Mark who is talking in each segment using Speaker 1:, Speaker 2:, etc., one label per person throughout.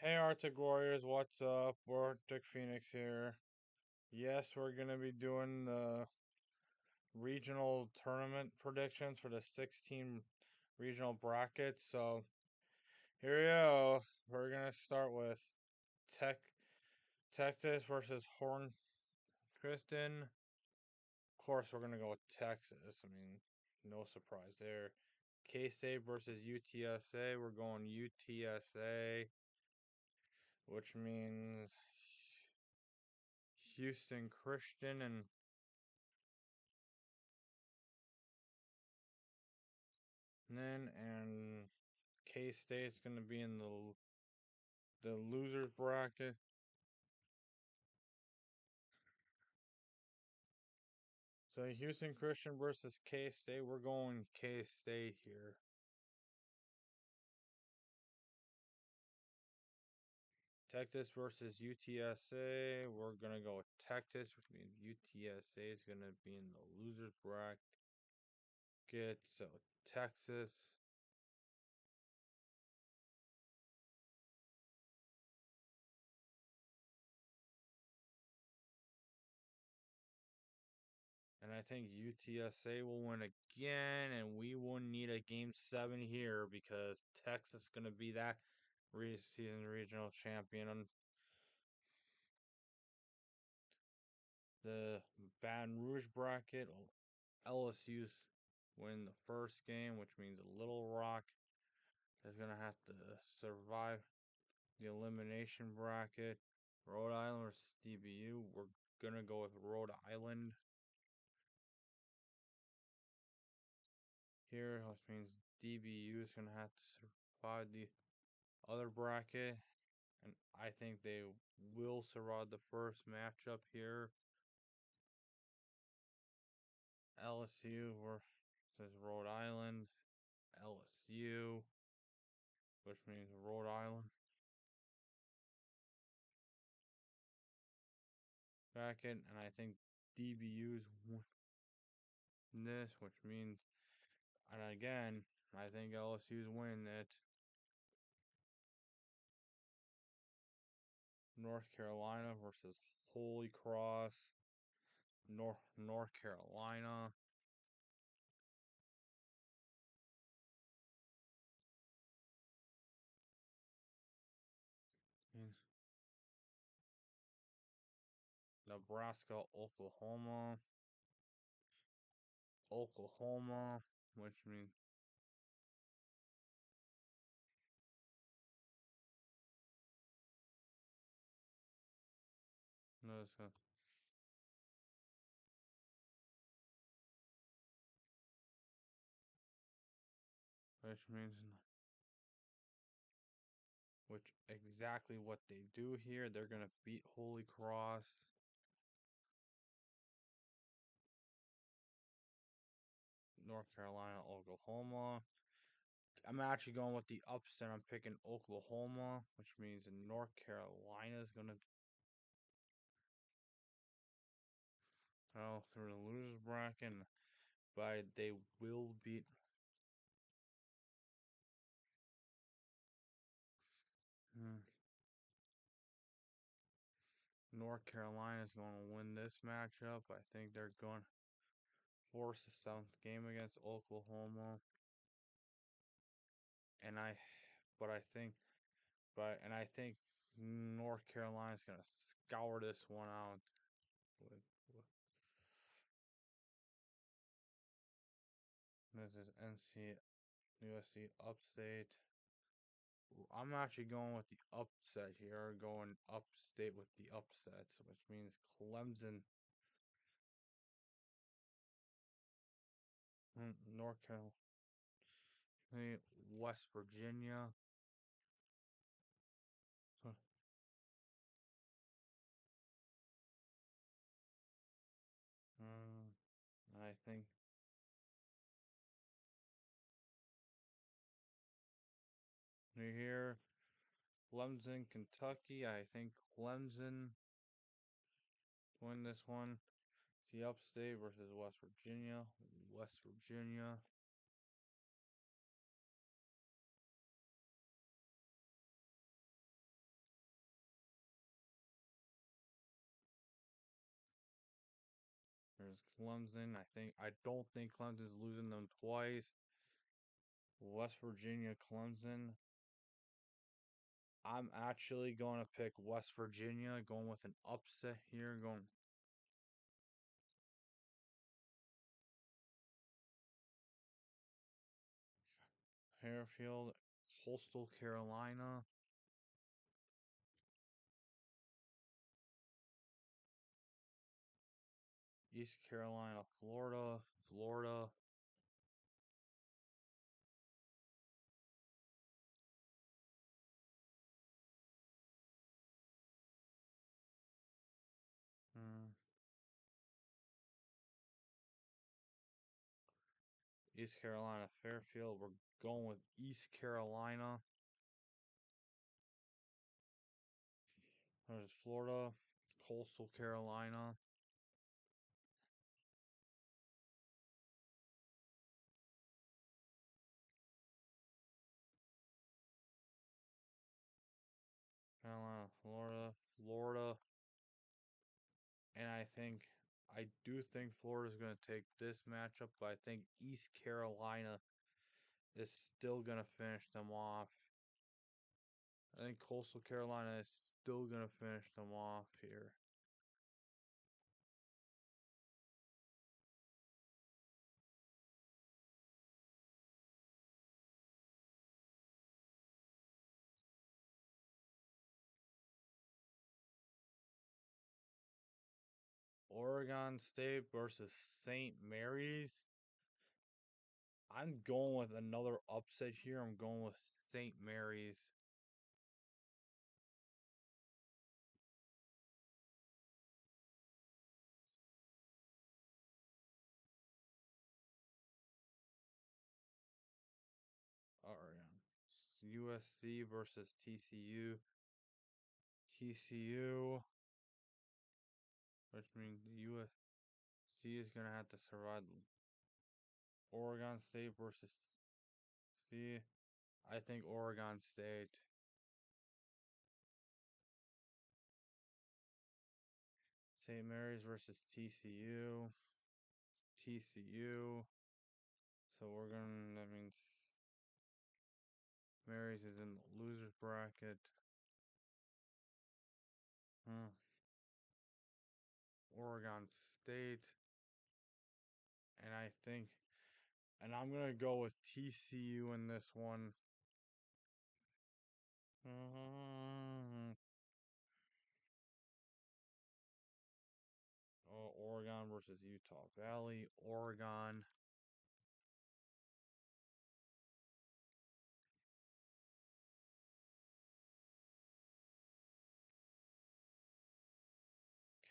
Speaker 1: Hey Arctic Warriors, what's up? Arctic Phoenix here. Yes, we're gonna be doing the regional tournament predictions for the 16 regional brackets. So here we go. We're gonna start with Tech Texas versus Horn Kristen. Of course, we're gonna go with Texas. I mean, no surprise there. K State versus UTSA. We're going UTSA, which means Houston Christian and K State's gonna be in the losers bracket. So Houston Christian versus K State. We're going K State here. Texas versus UTSA. We're gonna go with Texas, which means UTSA is gonna be in the losers bracket. So Texas. And I think UTSA will win again, and we will need a game 7 here because Texas is gonna be that season regional champion. The Baton Rouge bracket, LSU's win the first game, which means Little Rock is going to have to survive the elimination bracket. Rhode Island versus DBU. We're going to go with Rhode Island here, which means DBU is going to have to survive the other bracket. And I think they will survive the first matchup here. LSU versus Rhode Island. LSU, which means Rhode Island bracket, and I think DBU's win this, which means, and again, I think LSU's win it. North Carolina versus Holy Cross, North Carolina. Nebraska, Oklahoma, which means no, which means which exactly what they do here. They're gonna beat Holy Cross. North Carolina, Oklahoma. I'm actually going with the upset. I'm picking Oklahoma, which means North Carolina is going to go through the losers bracket, but they will beat hmm, North Carolina is going to win this matchup. I think they're going to force the 7th game against Oklahoma, and but I think, I think North Carolina is going to scour this one out. With this is NC USC upstate. I'm actually going with the upset here, going upstate with the upsets, which means Clemson, North Carolina, West Virginia. So, I think New here, Clemson, Kentucky. I think Clemson win this one. It's the upstate versus West Virginia. West Virginia. versus Clemson. I don't think Clemson's losing them twice. West Virginia, Clemson. I'm actually going to pick West Virginia, going with an upset here. Going Fairfield, Coastal Carolina, East Carolina, Florida, Florida, mm, East Carolina, Fairfield. We're going with East Carolina. There's Florida, Coastal Carolina, Carolina, Florida, Florida, and I do think Florida's going to take this matchup, but I think East Carolina is still going to finish them off. I think Coastal Carolina is still going to finish them off here. Oregon State versus St. Mary's. I'm going with another upset here. I'm going with St. Mary's. Oregon. USC versus TCU. TCU, which means the USC is going to have to survive. Oregon State versus C. I think Oregon State. St. Mary's versus TCU. TCU. So that means Mary's is in the loser's bracket. Hmm. Oregon State. And I'm going to go with TCU in this one. Oregon versus Utah Valley. Oregon.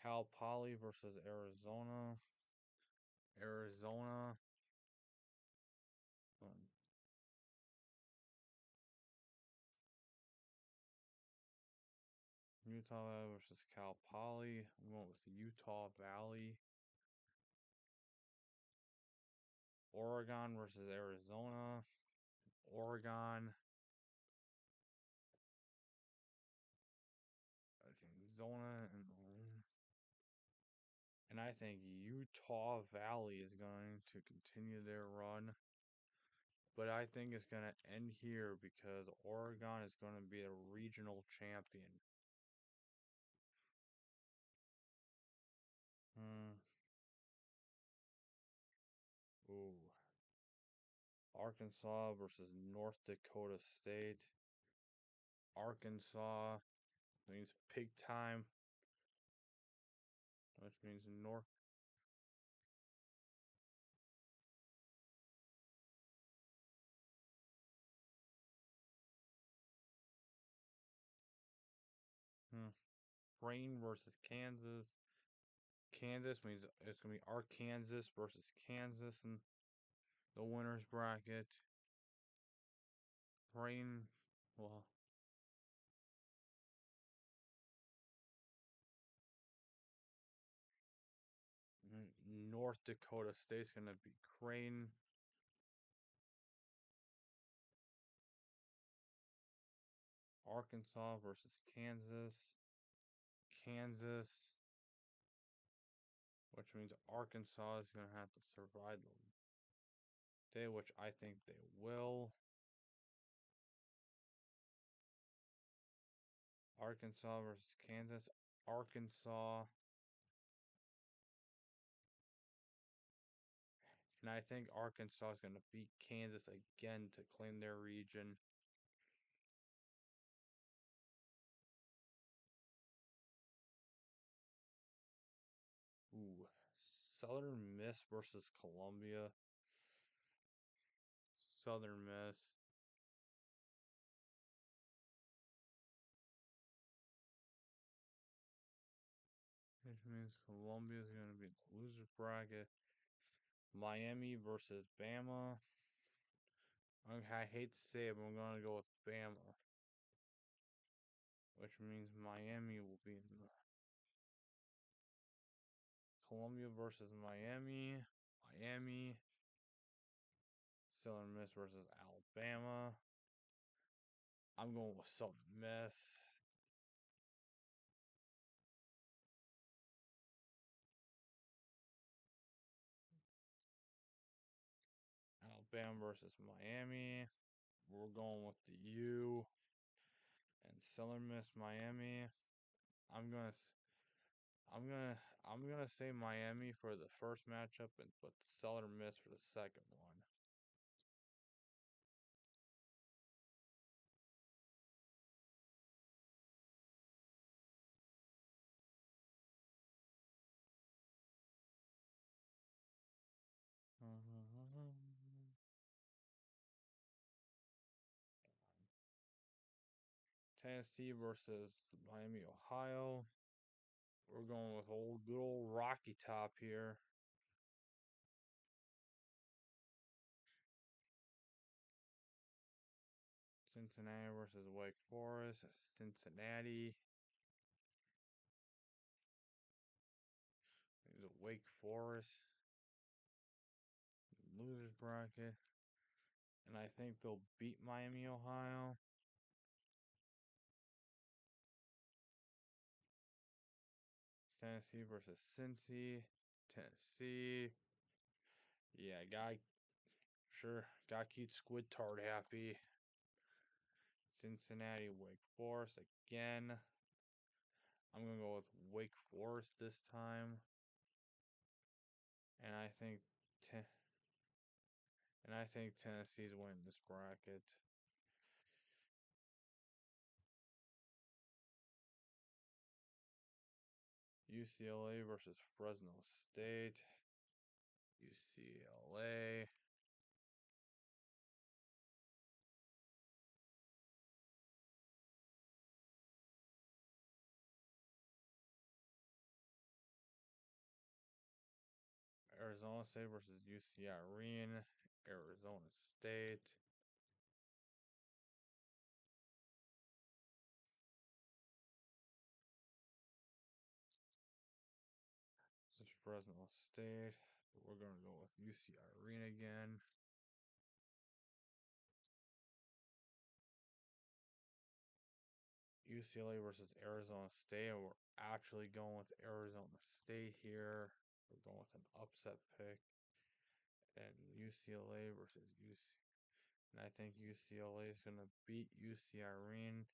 Speaker 1: Cal Poly versus Arizona. Arizona. Um, Utah Valley versus Cal Poly. I'm going with Utah Valley. Oregon versus Arizona. Oregon. Arizona and I think Utah Valley is going to continue their run. But I think it's going to end here because Oregon is going to be a regional champion. Hmm. Ooh. Arkansas versus North Dakota State. Arkansas means pig time, which means North. Hmm. Rain versus Kansas. Kansas means it's gonna be Arkansas versus Kansas in the winners bracket. Rain, well, North Dakota State's gonna be Crane. Arkansas versus Kansas. Kansas. which means Arkansas is going to have to survive the day, which I think they will. Arkansas versus Kansas. Arkansas. And I think Arkansas is going to beat Kansas again to claim their region. Ooh, Southern Miss versus Columbia. Southern Miss. Which means Columbia is going to be in the loser bracket. Miami versus Bama. I hate to say it, but I'm going to go with Bama. Which means Miami will be in the Columbia versus Miami. Miami. Southern Miss versus Alabama. I'm going with Southern Miss. Alabama versus Miami. We're going with the U. And Southern Miss Miami. I'm gonna I'm gonna I'm gonna say Miami for the first matchup, but Southern Miss for the second one. Tennessee versus Miami, Ohio. We're going with old good old Rocky Top here. Cincinnati versus Wake Forest. Cincinnati. The Wake Forest losers bracket, and I think they'll beat Miami, Ohio. Tennessee versus Cincy. Tennessee. Yeah, gotta keep Squid Tart happy. Cincinnati, Wake Forest again. I'm gonna go with Wake Forest this time, and I think Tennessee's winning this bracket. UCLA versus Fresno State. UCLA. Arizona State versus UCLA. Arizona State. This is Fresno State. We're going to go with UCLA again. UCLA versus Arizona State. And we're actually going with Arizona State here. We're going with an upset pick. And UCLA versus UC. And I think UCLA is going to beat UCLA.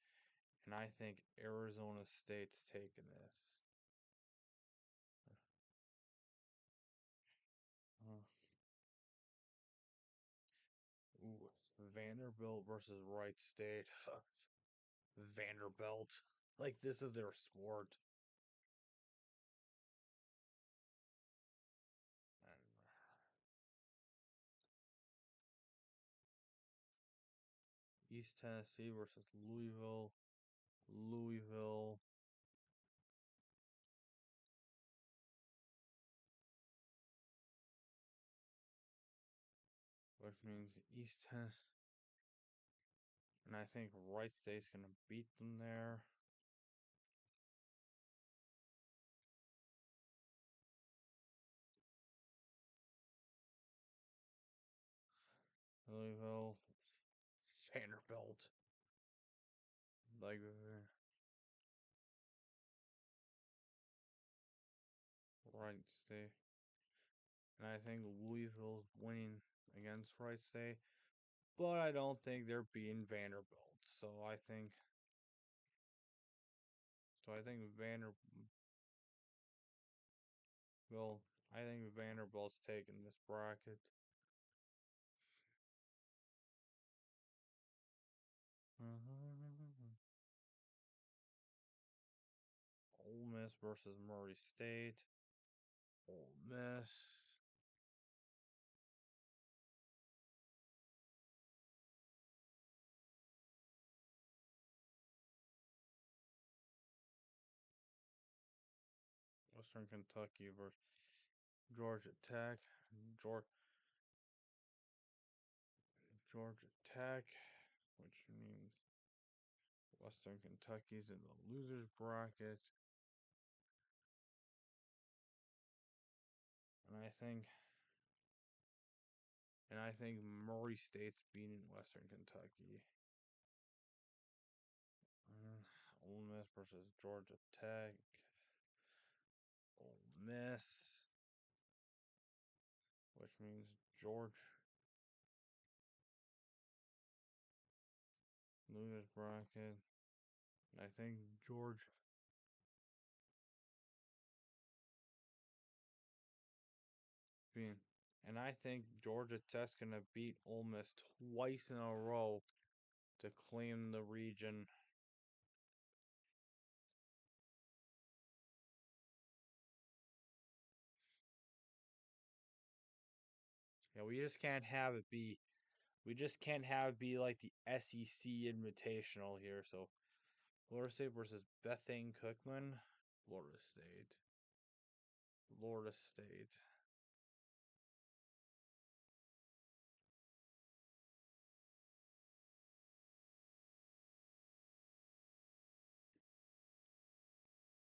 Speaker 1: And I think Arizona State's taking this. Uh, ooh, Vanderbilt versus Wright State. Vanderbilt. Like, this is their sport. And East Tennessee versus Louisville. Louisville. Which means East Tennessee. And I think Wright State's going to beat them there. Louisville. Vanderbilt. Like, Wright State. And I think Louisville's winning against Wright State. But I don't think they're beating Vanderbilt. So I think Vanderbilt. I think Vanderbilt's taking this bracket. Ole Miss versus Murray State. Ole Miss. Western Kentucky versus Georgia Tech. Georgia Georgia Tech, which means Western Kentucky's in the losers bracket. And I think Murray State's beating Western Kentucky. Ole Miss versus Georgia Tech. Ole Miss, which means George losers bracket. I think George being, and I think Georgia Tech's gonna beat Ole Miss twice in a row to claim the region. Yeah, we just can't have it be. We just can't have it be like the SEC Invitational here. So Florida State versus Bethane Cookman. Florida State. Florida State.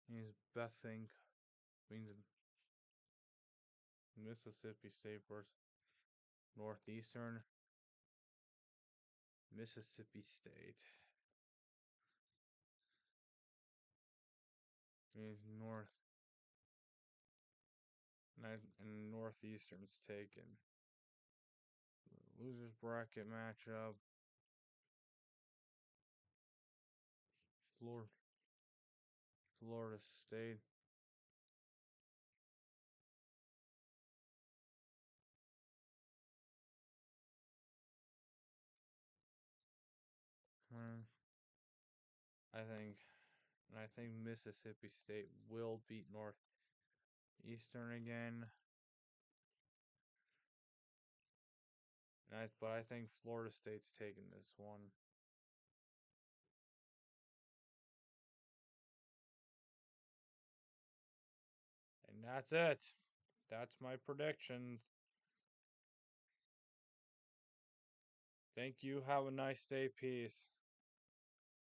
Speaker 1: He's Bethane. Means Mississippi State versus Northeastern. Mississippi State. Means and Northeastern's taken. Losers bracket matchup. Florida, Florida State. Hmm, I think, I think Mississippi State will beat Northeastern again. But I think Florida State's taking this one. And that's it. That's my predictions. Thank you. Have a nice day. Peace.